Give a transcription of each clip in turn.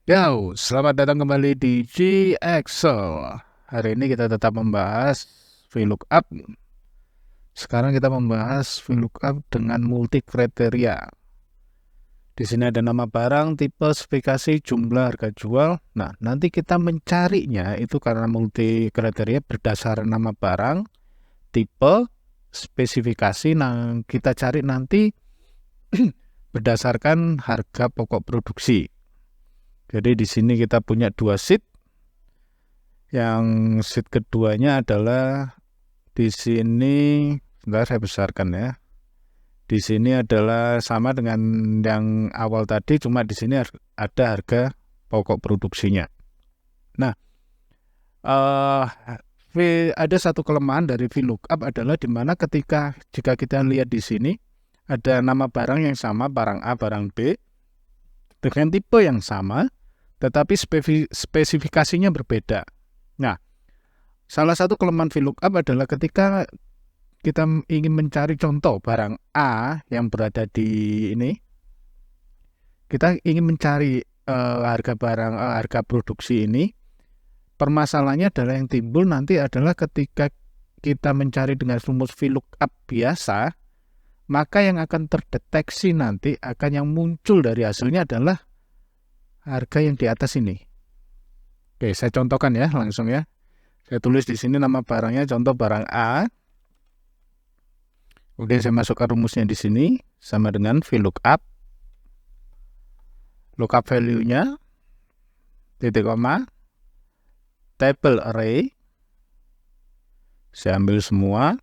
Yo, selamat datang kembali di GXL. Hari ini kita tetap membahas VLOOKUP. Sekarang kita membahas VLOOKUP dengan multi kriteria. Di sini ada nama barang, tipe, spesifikasi, jumlah, harga jual. Nah, nanti kita mencarinya itu karena multi kriteria berdasarkan nama barang, tipe, spesifikasi. Nah, kita cari nanti berdasarkan harga pokok produksi. Jadi di sini kita punya dua sheet. Yang sheet keduanya adalah di sini, sebentar saya besarkan ya. Di sini adalah sama dengan yang awal tadi, cuma di sini ada harga pokok produksinya. Nah, ada satu kelemahan dari VLOOKUP adalah di mana jika kita lihat di sini ada nama barang yang sama, barang A, barang B dengan tipe yang sama, tetapi spesifikasinya berbeda. Nah, salah satu kelemahan VLOOKUP adalah ketika kita ingin mencari contoh barang A yang berada di ini, kita ingin mencari harga produksi ini. Permasalahannya adalah yang timbul nanti adalah ketika kita mencari dengan rumus VLOOKUP biasa, maka yang akan terdeteksi nanti akan yang muncul dari hasilnya adalah harga yang di atas ini. Oke, saya contohkan ya langsung ya. Saya tulis di sini nama barangnya, contoh barang A. Kemudian saya masukkan rumusnya di sini sama dengan VLOOKUP. Lookup value-nya titik koma table array. Saya ambil semua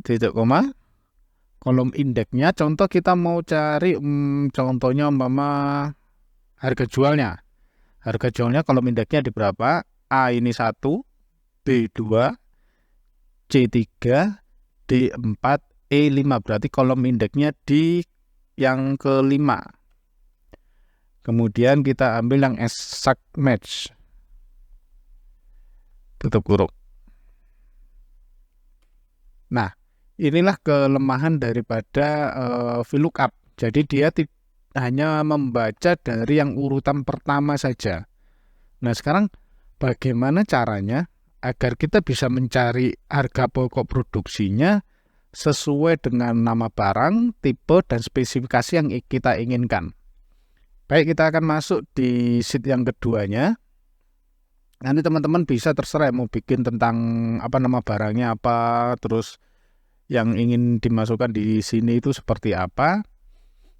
titik koma kolom indeksnya. Contoh kita mau cari contohnya umpama harga jualnya. Harga jualnya kolom indeksnya di berapa? A ini 1, B 2, C 3, D4, E5. Berarti kolom indeksnya di yang kelima. Kemudian kita ambil yang exact match. Tutup kurung. Nah, inilah kelemahan daripada VLOOKUP. Jadi dia hanya membaca dari yang urutan pertama saja. Nah, sekarang bagaimana caranya agar kita bisa mencari harga pokok produksinya sesuai dengan nama barang, tipe, dan spesifikasi yang kita inginkan. Baik, kita akan masuk di sheet yang keduanya. Nanti teman-teman bisa terserah mau bikin tentang nama barangnya apa, terus yang ingin dimasukkan di sini itu seperti apa.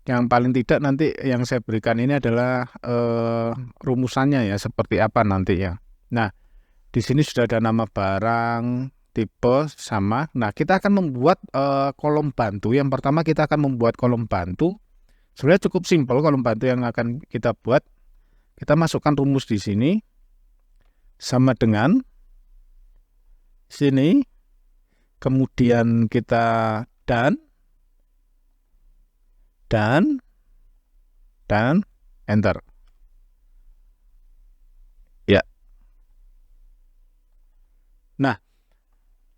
Yang paling tidak nanti yang saya berikan ini adalah rumusannya ya, seperti apa nanti ya. Nah, di sini sudah ada nama barang, tipe, sama. Nah, kita akan membuat kolom bantu. Yang pertama kita akan membuat kolom bantu. Sebenarnya cukup simpel kolom bantu yang akan kita buat. Kita masukkan rumus di sini sama dengan sini. Kemudian kita dan enter. Ya. Nah,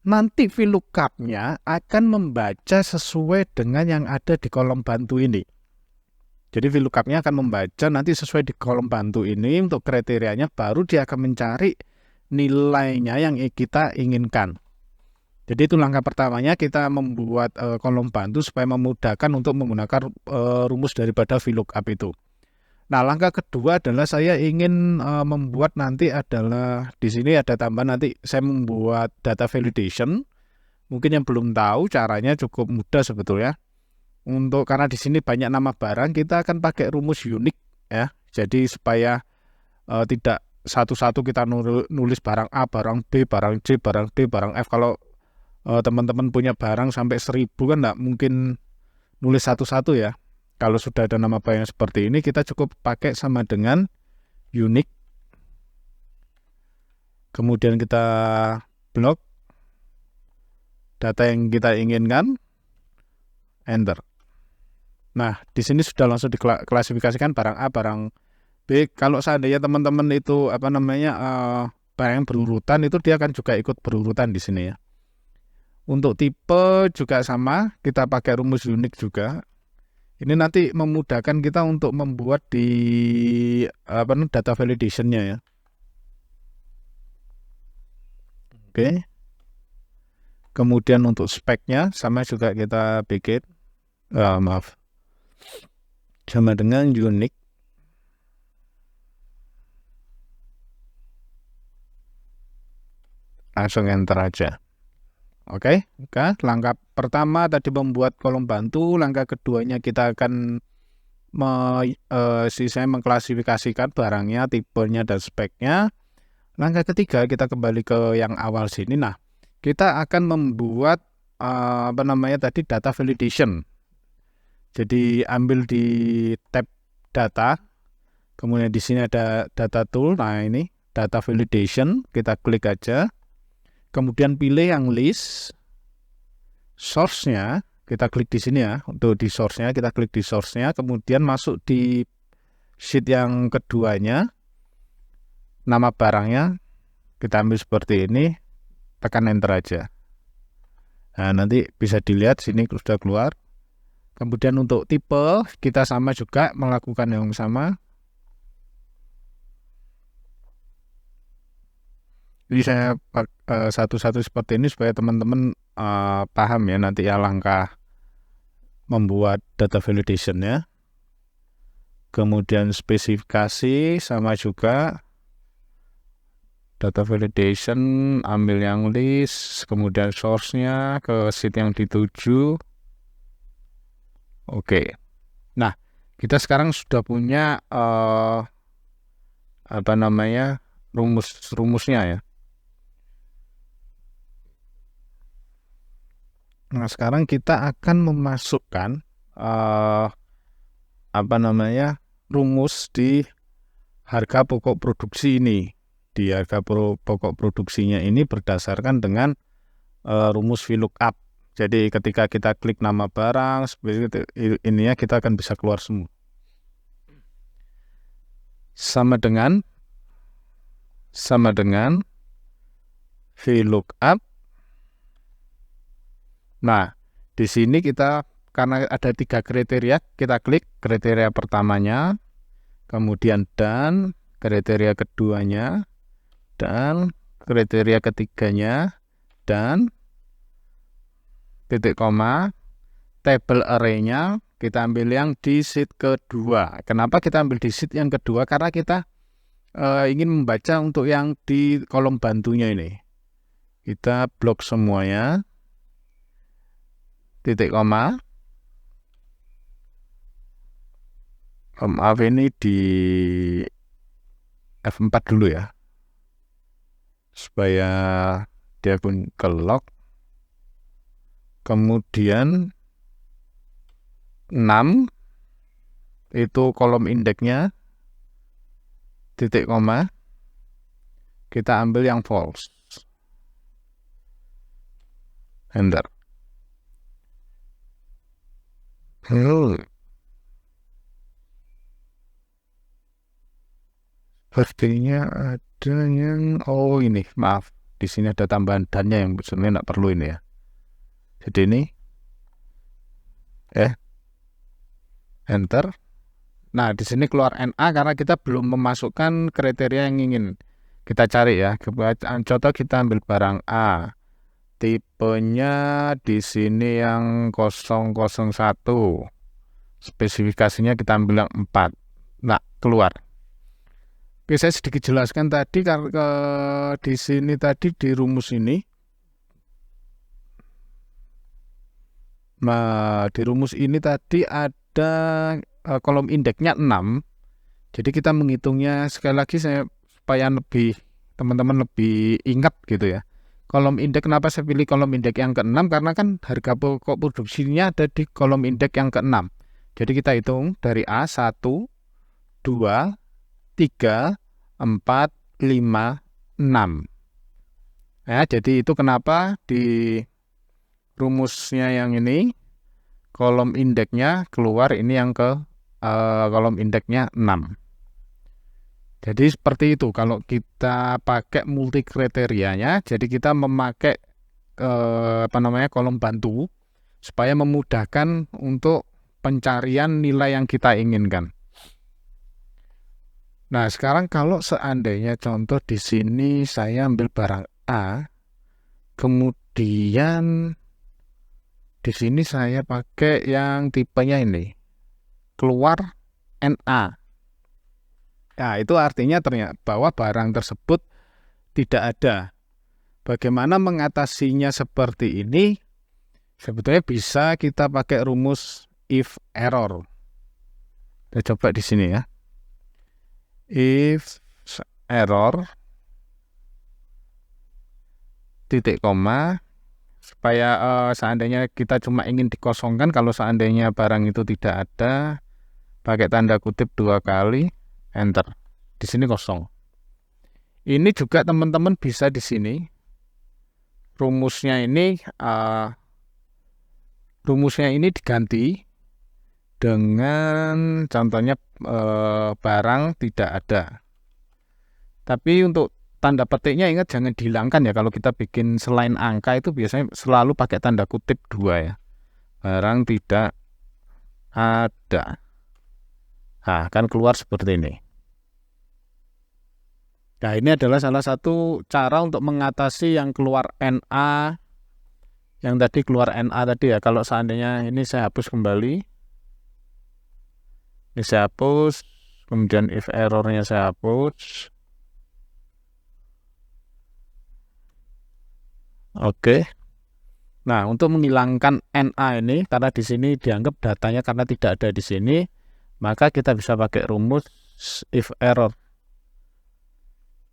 nanti VLOOKUP-nya akan membaca sesuai dengan yang ada di kolom bantu ini. Jadi VLOOKUP-nya akan membaca nanti sesuai di kolom bantu ini untuk kriterianya, baru dia akan mencari nilainya yang kita inginkan. Jadi itu langkah pertamanya, kita membuat kolom bantu supaya memudahkan untuk menggunakan rumus daripada VLOOKUP itu. Nah, langkah kedua adalah saya ingin membuat nanti adalah di sini ada tambahan, nanti saya membuat data validation. Mungkin yang belum tahu caranya cukup mudah sebetulnya. Karena di sini banyak nama barang, kita akan pakai rumus unik ya. Jadi supaya tidak satu-satu kita nulis barang A, barang B, barang C, barang D, barang F. Kalau teman-teman punya barang sampai 1000 kan nggak mungkin nulis satu-satu ya. Kalau sudah ada nama barang seperti ini, kita cukup pakai sama dengan unik. Kemudian kita blok data yang kita inginkan, enter. Nah, di sini sudah langsung diklasifikasikan barang A, barang B. Kalau seandainya teman-teman itu barang yang berurutan, itu dia akan juga ikut berurutan di sini ya. Untuk tipe juga sama, kita pakai rumus unik juga. Ini nanti memudahkan kita untuk membuat di data validation-nya ya. Oke. Kemudian untuk speknya sama juga kita bikin, sama dengan unique. Langsung enter aja. Oke, langkah pertama tadi membuat kolom bantu, langkah keduanya kita akan mengklasifikasikan barangnya, tipenya, dan speknya. Langkah ketiga kita kembali ke yang awal sini. Nah, kita akan membuat data validation. Jadi ambil di tab data, kemudian di sini ada data tool. Nah, ini data validation, kita klik aja. Kemudian pilih yang list, source-nya, kita klik di sini ya, untuk di source-nya, kita klik di source-nya, kemudian masuk di sheet yang keduanya, nama barangnya, kita ambil seperti ini, tekan enter aja. Nah, nanti bisa dilihat, sini sudah keluar. Kemudian untuk tipe, kita sama juga melakukan yang sama. Jadi saya satu-satu seperti ini supaya teman-teman paham ya nanti ya langkah membuat data validation ya. Kemudian spesifikasi sama juga data validation, ambil yang list, kemudian source-nya ke sheet yang dituju. Oke. Nah, kita sekarang sudah punya rumusnya ya. Nah, sekarang kita akan memasukkan rumus di harga pokok produksi ini. Di harga pokok produksinya ini berdasarkan dengan rumus VLOOKUP. Jadi ketika kita klik nama barang, ini ya kita akan bisa keluar semua. Sama dengan VLOOKUP. Nah, di sini kita karena ada 3 kriteria, kita klik kriteria pertamanya, kemudian dan kriteria keduanya, dan kriteria ketiganya, dan titik koma, table array-nya kita ambil yang di sheet kedua. Kenapa kita ambil di sheet yang kedua? Karena kita ingin membaca untuk yang di kolom bantunya ini. Kita blok semuanya. Titik koma. Maaf, ini di F4 dulu ya. Supaya dia pun ke log. Kemudian 6 itu kolom indeksnya. Titik koma. Kita ambil yang false. Enter. Sepertinya ada yang ini maaf, di sini ada tambahan dannya yang sebenarnya tidak perlu ini ya. Jadi ini enter. Nah, di sini keluar NA karena kita belum memasukkan kriteria yang ingin kita cari ya. Contoh kita ambil barang A. Tipenya di sini yang 001. Spesifikasinya kita ambil yang 4. Nah, keluar. Oke, saya sedikit jelaskan tadi karena di sini tadi di rumus ini. Nah, di rumus ini tadi ada kolom indeksnya 6. Jadi kita menghitungnya sekali lagi supaya teman-teman lebih ingat gitu ya. Kolom indeks, kenapa saya pilih kolom indeks yang ke-6? Karena kan harga pokok produksinya ada di kolom indeks yang ke-6. Jadi kita hitung dari A 1, 2, 3, 4, 5, 6. Ya, jadi itu kenapa di rumusnya yang ini kolom indeksnya keluar ini yang ke kolom indeksnya 6. Jadi seperti itu kalau kita pakai multi kriterianya. Jadi kita memakai kolom bantu supaya memudahkan untuk pencarian nilai yang kita inginkan. Nah, sekarang kalau seandainya contoh di sini saya ambil barang A, kemudian di sini saya pakai yang tipenya ini, keluar NA. Nah, itu artinya ternyata bahwa barang tersebut tidak ada. Bagaimana mengatasinya seperti ini? Sebetulnya bisa kita pakai rumus if error. Kita coba di sini ya. If error titik koma supaya seandainya kita cuma ingin dikosongkan, kalau seandainya barang itu tidak ada, pakai tanda kutip 2 kali, enter. Di sini kosong. Ini juga teman-teman bisa di sini. Rumusnya ini diganti dengan contohnya barang tidak ada. Tapi untuk tanda petiknya ingat jangan dihilangkan ya. Kalau kita bikin selain angka itu biasanya selalu pakai tanda kutip 2 ya. Barang tidak ada. Nah, kan keluar seperti ini. Nah, ini adalah salah satu cara untuk mengatasi yang keluar NA. Yang tadi keluar NA tadi ya. Kalau seandainya ini saya hapus kembali. Ini saya hapus. Kemudian if errornya saya hapus. Oke. Nah, untuk menghilangkan NA ini, karena di sini dianggap datanya karena tidak ada di sini, maka kita bisa pakai rumus if error.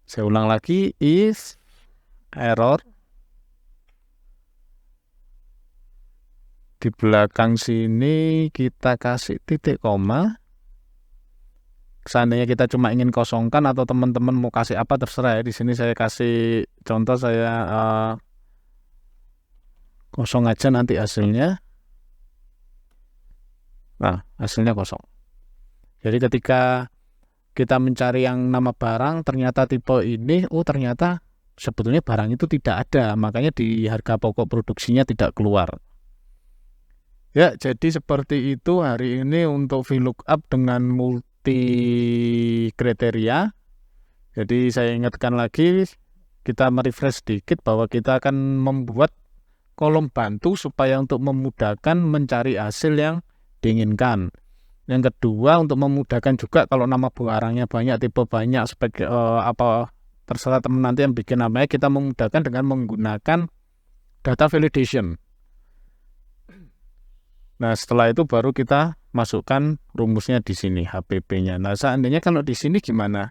Saya ulang lagi, if error di belakang sini kita kasih titik koma. Seandainya kita cuma ingin kosongkan atau teman-teman mau kasih apa terserah ya. Di sini saya kasih contoh, saya kosong aja nanti hasilnya. Nah, hasilnya kosong. Jadi ketika kita mencari yang nama barang, ternyata tipe ini, ternyata sebetulnya barang itu tidak ada, makanya di harga pokok produksinya tidak keluar. Ya, jadi seperti itu hari ini untuk VLOOKUP dengan multi kriteria. Jadi saya ingatkan lagi, kita merefresh sedikit bahwa kita akan membuat kolom bantu supaya untuk memudahkan mencari hasil yang diinginkan. Yang kedua, untuk memudahkan juga kalau nama barangnya banyak, tipe banyak, sebagai terserah teman nanti yang bikin namanya, kita memudahkan dengan menggunakan data validation. Nah, setelah itu baru kita masukkan rumusnya di sini, HPP-nya. Nah, seandainya kalau di sini gimana?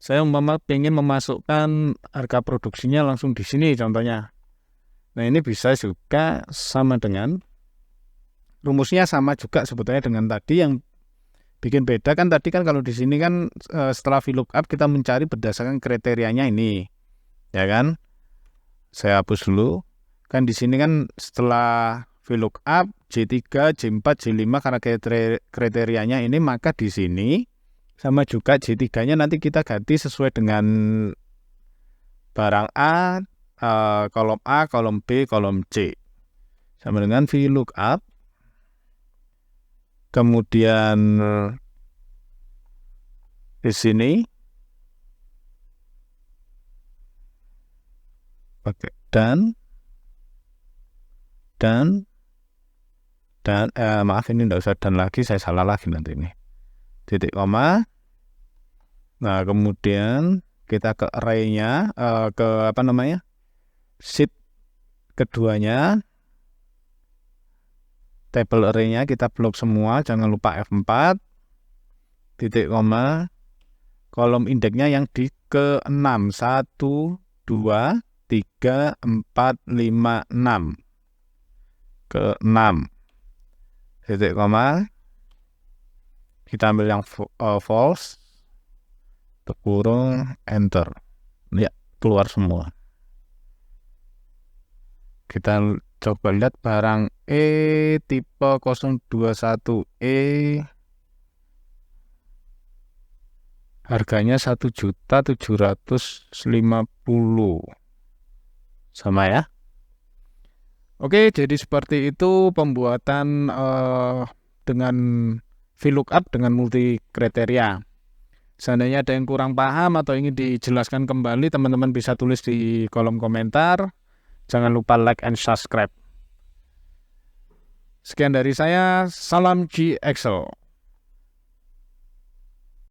Saya ingin memasukkan harga produksinya langsung di sini contohnya. Nah, ini bisa juga sama dengan rumusnya sama juga sebetulnya dengan tadi. Yang bikin beda kan tadi kan kalau di sini kan setelah VLOOKUP kita mencari berdasarkan kriterianya ini, ya kan? Saya hapus dulu. Kan di sini kan setelah VLOOKUP J3, J4, J5 karena kriterianya ini, maka di sini sama juga J3-nya nanti kita ganti sesuai dengan barang A, kolom B, kolom C. Sama dengan VLOOKUP. Kemudian di sini pakai dan maaf ini enggak usah dan lagi, saya salah lagi nanti ini. Titik koma. Nah, kemudian kita ke array-nya, sheet keduanya, table array-nya kita blok semua, jangan lupa F4, titik koma, kolom indeksnya yang di ke-6, 1, 2, 3, 4, 5, 6, ke-6, titik koma, kita ambil yang false, kurung, enter, ya keluar semua. Kita coba lihat barang E tipe 021E, harganya 1.750.000, sama ya. Oke, jadi seperti itu pembuatan dengan VLOOKUP dengan multi kriteria. Seandainya ada yang kurang paham atau ingin dijelaskan kembali, teman-teman bisa tulis di kolom komentar. Jangan lupa like and subscribe. Sekian dari saya, salam G Excel.